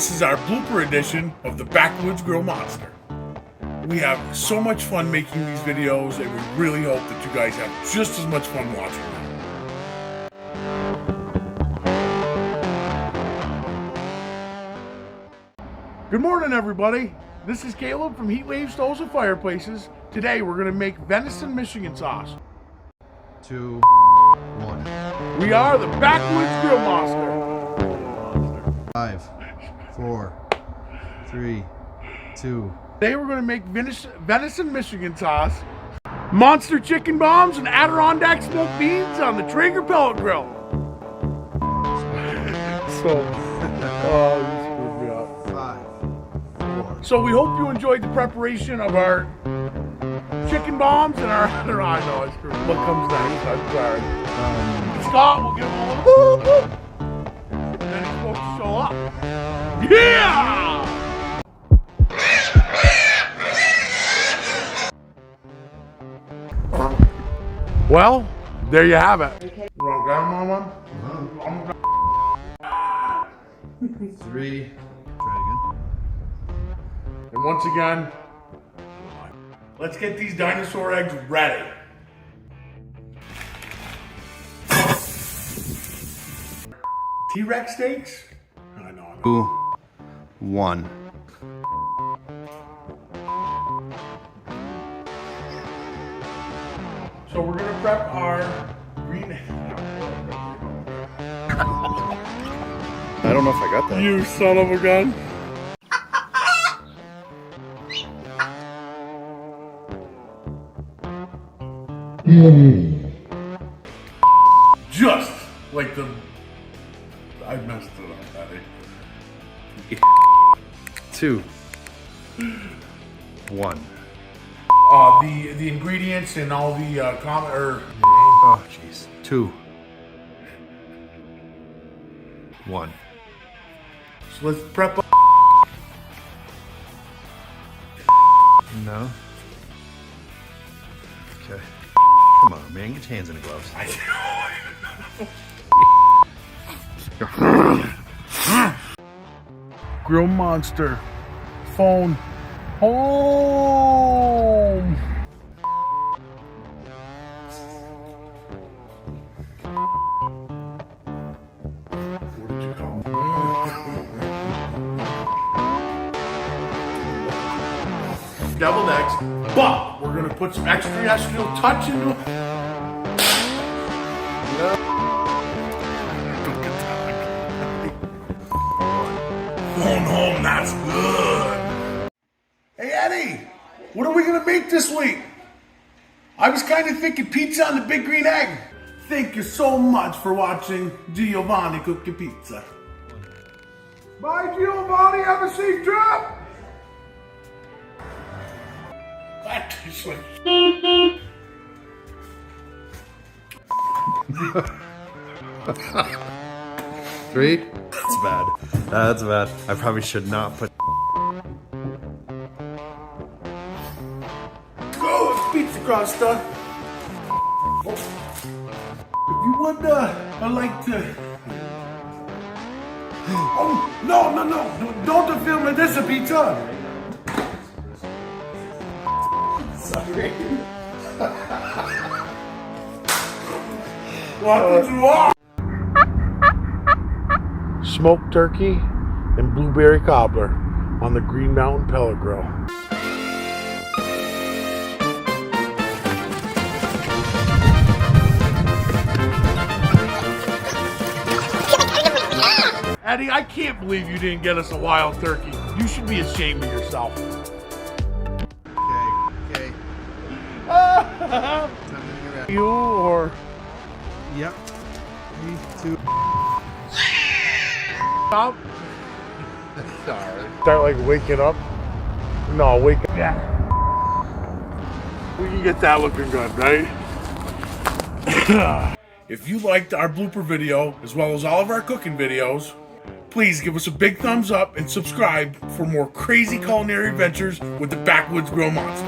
This is our blooper edition of the Backwoods Grill Monster. We have so much fun making these videos, and we really hope that you guys have just as much fun watching them. Good morning, everybody. This is Caleb from Heatwave Stoves and Fireplaces. Today we're going to make venison Michigan sauce. 2, 1. We are the Backwoods Grill Monster. 5, 4, 3, 2. Today we're going to make venison Michigan sauce, monster chicken bombs, and Adirondack smoked beans on the Traeger pellet grill. So we hope you enjoyed the preparation of our chicken bombs and our I know it's true. What comes next? I'm sorry. Scott will give him a little whoop, and then he's supposed to show up. Yeah! Well, there you have it. Okay. You want to grab Mama? 3. Try it again. And once again, let's get these dinosaur eggs ready. T-Rex steaks? I know. 2, 1. So we're gonna prep our green. I don't know if I got that. You son of a gun. Just like the... I messed it up, Eddie. 2, 1. The ingredients and all the Oh, jeez. 2, 1. So let's prep up. No. Okay. Come on, man. Get your hands in the gloves. Grill Monster. Phone. Home. What did you call it? Deviled eggs, but we're gonna put some extraterrestrial touch into it. Phone home, that's good. Hey Eddie, what are we gonna make this week? I was kind of thinking pizza on the big green egg. Thank you so much for watching Giovanni cook your pizza. Bye Giovanni, have a safe trip. That tastes like... 3. That's bad. That's bad. I probably should not put... Go, it's pizza crust. If you would, I'd like to... Oh, no. Don't film it. This is a pizza. Sorry. What you want? Smoked turkey and blueberry cobbler on the Green Mountain Pellet Grill. Eddie, I can't believe you didn't get us a wild turkey. You should be ashamed of yourself. Okay. You or... Yep. 3, 2. Stop. Sorry. Start like waking up. No, wake up. Yeah. We can get that looking good, right? If you liked our blooper video, as well as all of our cooking videos, please give us a big thumbs up and subscribe for more crazy culinary adventures with the Backwoods Grill Monster.